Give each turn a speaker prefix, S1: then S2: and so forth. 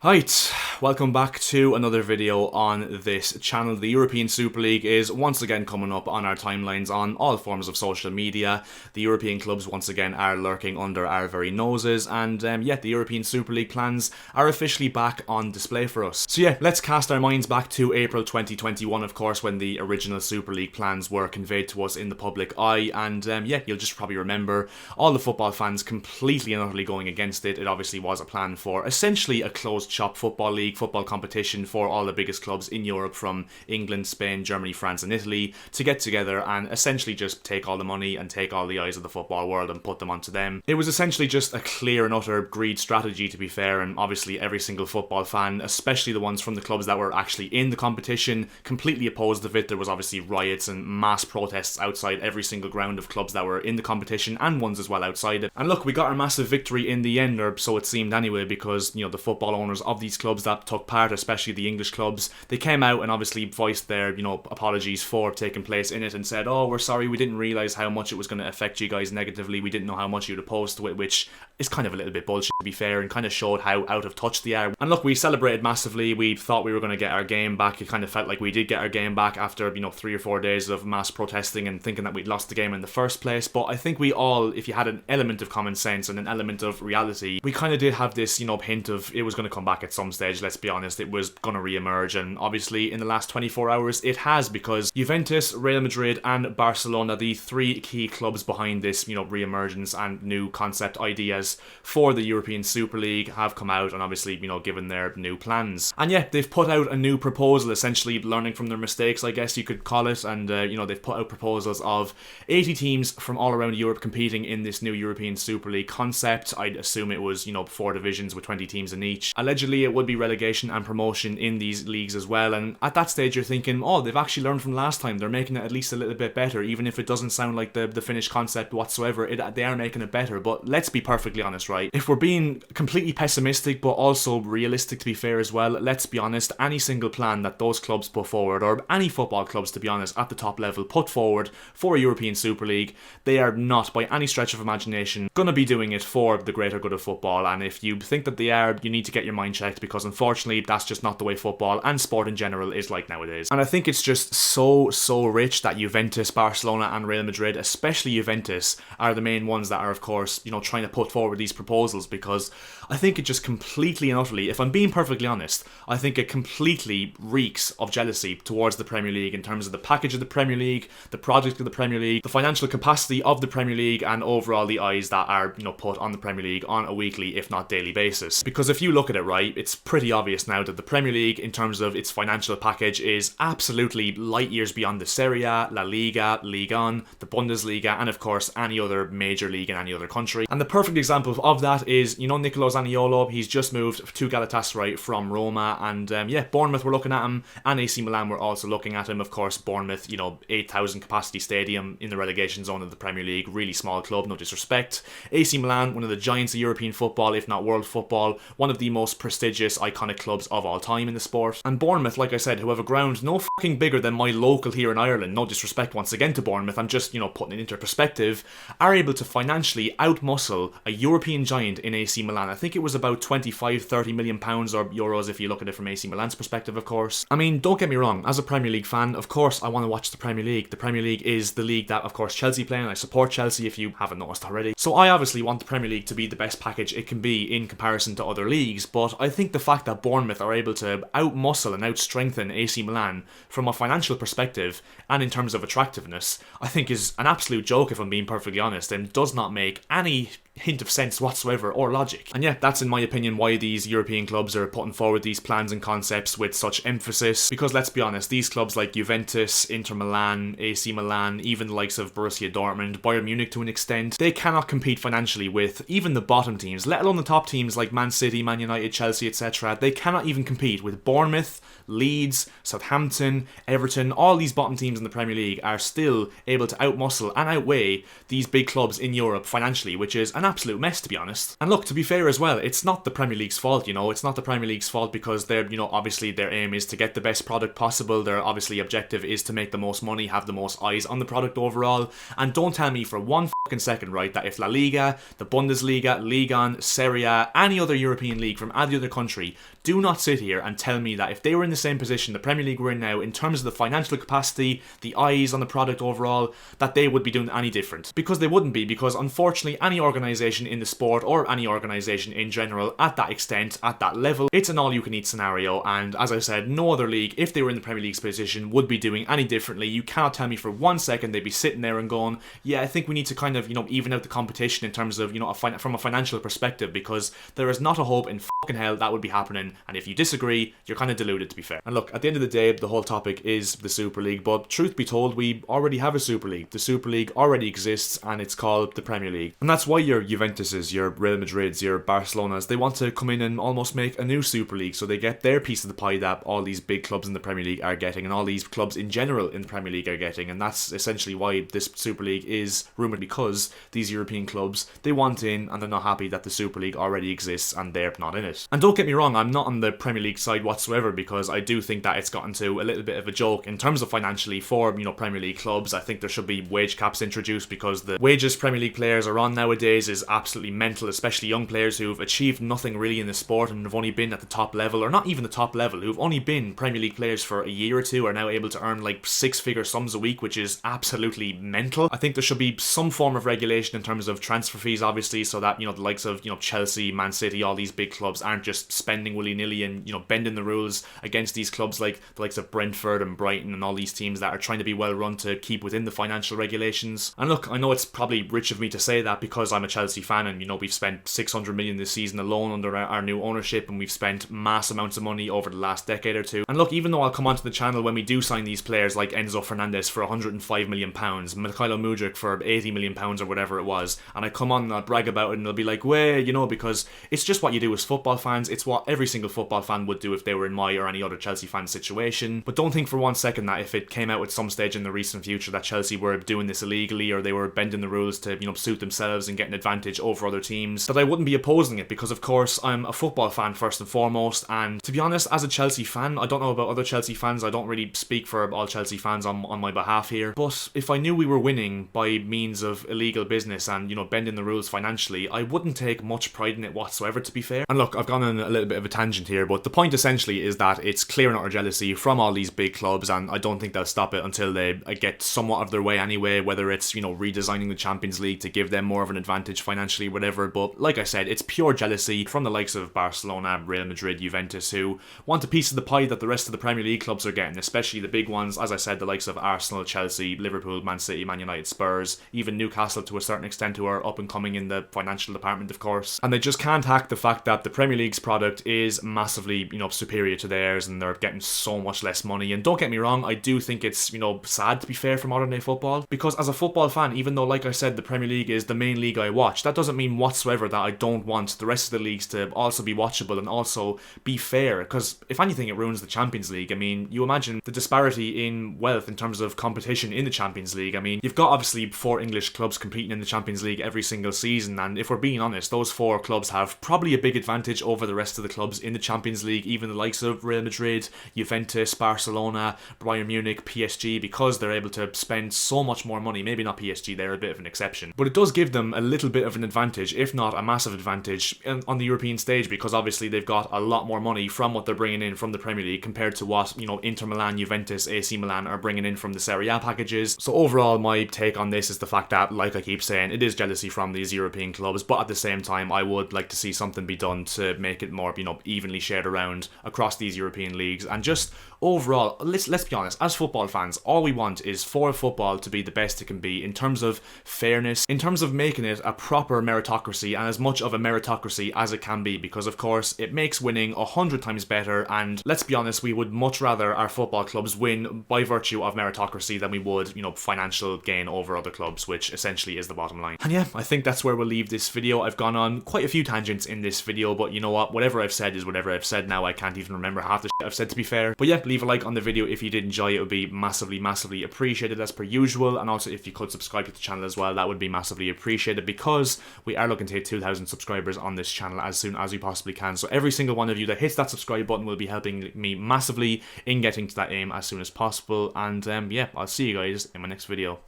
S1: Right, welcome back to another video on this channel. The European Super League is once again coming up on our timelines on all forms of social media. The European clubs once again are lurking under our very noses, and the European Super League plans are officially back on display for us. So yeah, let's cast our minds back to April 2021, of course, when the original Super League plans were conveyed to us in the public eye, and you'll just probably remember all the football fans completely and utterly going against it. It obviously was a plan for essentially a closed shop football league, football competition for all the biggest clubs in Europe from England, Spain, Germany, France and Italy to get together and essentially just take all the money and take all the eyes of the football world and put them onto them. It was essentially just a clear and utter greed strategy, to be fair, and obviously every single football fan, especially the ones from the clubs that were actually in the competition, completely opposed of it. There was obviously riots and mass protests outside every single ground of clubs that were in the competition and ones as well outside it. And look, we got our massive victory in the end, or so it seemed anyway, because the football owners of these clubs that took part, especially the English clubs, they came out and obviously voiced their apologies for taking place in it and said, oh, we're sorry, we didn't realise how much it was going to affect you guys negatively, we didn't know how much you'd oppose to it, which is kind of a little bit bullshit, to be fair, and kind of showed how out of touch they are. And look, we celebrated massively. We thought we were going to get our game back. It kind of felt like we did get our game back after 3 or 4 days of mass protesting and thinking that we'd lost the game in the first place. But I think we all, if you had an element of common sense and an element of reality, we kind of did have this hint of it was going to come back at some stage. Let's be honest, it was going to re-emerge, and obviously in the last 24 hours it has, because Juventus, Real Madrid and Barcelona, the three key clubs behind this re-emergence and new concept ideas for the European Super League, have come out and obviously given their new plans. And yeah, they've put out a new proposal, essentially learning from their mistakes, I guess you could call it, and they've put out proposals of 80 teams from all around Europe competing in this new European Super League concept. I'd assume it was 4 divisions with 20 teams in each. Allegedly it would be relegation and promotion in these leagues as well, and at that stage you're thinking, oh, they've actually learned from last time, they're making it at least a little bit better, even if it doesn't sound like the finished concept whatsoever. They are making it better. But let's be perfectly honest, right? If we're being completely pessimistic but also realistic, to be fair as well, let's be honest, any single plan that those clubs put forward, or any football clubs to be honest at the top level put forward for a European Super League, they are not by any stretch of imagination gonna be doing it for the greater good of football. And if you think that they are, you need to get your mind checked, because unfortunately that's just not the way football and sport in general is like nowadays. And I think it's just so rich that Juventus, Barcelona and Real Madrid, especially Juventus, are the main ones that are of course trying to put forward these proposals, because I think it just completely and utterly, if I'm being perfectly honest, I think it completely reeks of jealousy towards the Premier League in terms of the package of the Premier League, the project of the Premier League, the financial capacity of the Premier League, and overall the eyes that are put on the Premier League on a weekly if not daily basis. Because if you look at it, right, it's pretty obvious now that the Premier League in terms of its financial package is absolutely light years beyond the Serie A, La Liga, Ligue 1, the Bundesliga, and of course any other major league in any other country. And the perfect example of that is Nicolo Zaniolo. He's just moved to Galatasaray from Roma, and Bournemouth were looking at him and AC Milan were also looking at him. Of course Bournemouth, 8,000 capacity stadium in the relegation zone of the Premier League, really small club, no disrespect. AC Milan, one of the giants of European football if not world football, one of the most prestigious iconic clubs of all time in the sport. And Bournemouth, like I said, who have a ground no fucking bigger than my local here in Ireland, no disrespect once again to Bournemouth, I'm just putting it into perspective, are able to financially outmuscle a European giant in AC Milan. I think it was about 25-30 million pounds or euros if you look at it from AC Milan's perspective, of course. I mean, don't get me wrong, as a Premier League fan, of course I want to watch the Premier League. The Premier League is the league that of course Chelsea play in. I support Chelsea if you haven't noticed already. So I obviously want the Premier League to be the best package it can be in comparison to other leagues, but I think the fact that Bournemouth are able to outmuscle and outstrengthen AC Milan from a financial perspective and in terms of attractiveness, I think is an absolute joke if I'm being perfectly honest, and does not make any hint of sense whatsoever or logic. And yeah, that's in my opinion why these European clubs are putting forward these plans and concepts with such emphasis, because let's be honest, these clubs like Juventus, Inter Milan, AC Milan, even the likes of Borussia Dortmund, Bayern Munich to an extent, they cannot compete financially with even the bottom teams, let alone the top teams like Man City, Man United, Chelsea, etc. They cannot even compete with Bournemouth, Leeds, Southampton, Everton. All these bottom teams in the Premier League are still able to outmuscle and outweigh these big clubs in Europe financially, which is an absolute mess, to be honest. And look, to be fair as well, it's not the Premier League's fault, it's not the Premier League's fault because they're, obviously their aim is to get the best product possible. Their obviously objective is to make the most money, have the most eyes on the product overall. And don't tell me for one fucking second, right, that if La Liga, the Bundesliga, Ligue 1, Serie A, any other European league from any other country do not sit here and tell me that if they were in the same position the Premier League we're in now, in terms of the financial capacity, the eyes on the product overall, that they would be doing any different. Because they wouldn't be, because unfortunately any organisation in the sport, or any organisation in general, at that extent, at that level, it's an all-you-can-eat scenario, and as I said, no other league, if they were in the Premier League's position, would be doing any differently. You cannot tell me for 1 second they'd be sitting there and going, yeah, I think we need to kind of, even out the competition in terms of, from a financial perspective, because there is not a hope in fucking hell that would be happening, and if you disagree, you're kind of deluded, to be fair. And look, at the end of the day, the whole topic is the Super League, but truth be told, we already have a Super League. The Super League already exists, and it's called the Premier League. And that's why your Juventuses, your Real Madrids, your Barcelonas, they want to come in and almost make a new Super League, so they get their piece of the pie that all these big clubs in the Premier League are getting, and all these clubs in general in the Premier League are getting. And that's essentially why this Super League is rumoured, because these European clubs, they want in, and they're not happy that the Super League already exists and they're not in it. And don't get me wrong, I'm not on the Premier League side whatsoever, because I do think that it's gotten to a little bit of a joke in terms of financially for, Premier League clubs. I think there should be wage caps introduced, because the wages Premier League players are on nowadays is absolutely mental, especially young players who've achieved nothing really in the sport and have only been at the top level, or not even the top level, who've only been Premier League players for a year or two, are now able to earn like 6-figure sums a week, which is absolutely mental. I think there should be some form of regulation in terms of transfer fees, obviously, so that, the likes of, Chelsea, Man City, all these big clubs aren't just spending willy-nilly and, bending the rules against these clubs like the likes of Brentford and Brighton and all these teams that are trying to be well run to keep within the financial regulations. And look, I know it's probably rich of me to say that because I'm a Chelsea fan, and we've spent 600 million this season alone under our new ownership, and we've spent mass amounts of money over the last decade or two. And look, even though I'll come onto the channel when we do sign these players like Enzo Fernandez for £105 million, Mikhailo Mudryk for £80 million or whatever it was, and I come on and I'll brag about it, and they'll be like, well, because it's just what you do as football fans. It's what every single football fan would do if they were in my or any other Chelsea fan situation. But don't think for 1 second that if it came out at some stage in the recent future that Chelsea were doing this illegally, or they were bending the rules to, suit themselves and get an advantage over other teams, that I wouldn't be opposing it, because of course I'm a football fan first and foremost. And to be honest, as a Chelsea fan, I don't know about other Chelsea fans, I don't really speak for all Chelsea fans on my behalf here, but if I knew we were winning by means of illegal business and, bending the rules financially, I wouldn't take much pride in it whatsoever, to be fair. And look, I've gone on a little bit of a tangent here, but the point essentially is that it's clear and utter jealousy from all these big clubs, and I don't think they'll stop it until they get somewhat of their way anyway, whether it's, redesigning the Champions League to give them more of an advantage financially, whatever. But like I said, it's pure jealousy from the likes of Barcelona, Real Madrid, Juventus, who want a piece of the pie that the rest of the Premier League clubs are getting, especially the big ones, as I said, the likes of Arsenal, Chelsea, Liverpool, Man City, Man United, Spurs, even Newcastle to a certain extent, who are up and coming in the financial department, of course. And they just can't hack the fact that the Premier League's product is massively, superior to theirs, and they're getting so much less money. And don't get me wrong, I do think it's, sad, to be fair, for modern day football, because as a football fan, even though, like I said, the Premier League is the main league I watch, that doesn't mean whatsoever that I don't want the rest of the leagues to also be watchable and also be fair, because if anything, it ruins the Champions League. I mean, you imagine the disparity in wealth in terms of competition in the Champions League. I mean, you've got obviously 4 English clubs competing in the Champions League every single season, and if we're being honest, those 4 clubs have probably a big advantage over the rest of the clubs in the Champions League, even the likes of Real Madrid, Juventus, Barcelona, Bayern Munich, PSG, because they're able to spend so much more money. Maybe not PSG, they're a bit of an exception, but it does give them a little bit of an advantage, if not a massive advantage, on the European stage, because obviously they've got a lot more money from what they're bringing in from the Premier League compared to what, Inter Milan, Juventus, AC Milan are bringing in from the Serie A packages. So overall, my take on this is the fact that, like I keep saying, it is jealousy from these European clubs, but at the same time, I would like to see something be done to make it more, evenly shared around across these European leagues. And just overall, let's be honest, as football fans, all we want is for football to be the best it can be in terms of fairness, in terms of making it a proper meritocracy, and as much of a meritocracy as it can be, because of course it makes winning 100 times better. And let's be honest, we would much rather our football clubs win by virtue of meritocracy than we would, financial gain over other clubs, which essentially is the bottom line. And yeah, I think that's where we'll leave this video. I've gone on quite a few tangents in this video, but you know what, whatever I've said is whatever I've said now. I can't even remember half the shit I've said, to be fair. But yeah, leave a like on the video if you did enjoy it. It would be massively appreciated as per usual, and also if you could subscribe to the channel as well, that would be massively appreciated, because we are looking to hit 2,000 subscribers on this channel as soon as we possibly can. So every single one of you that hits that subscribe button will be helping me massively in getting to that aim as soon as possible. And yeah, I'll see you guys in my next video.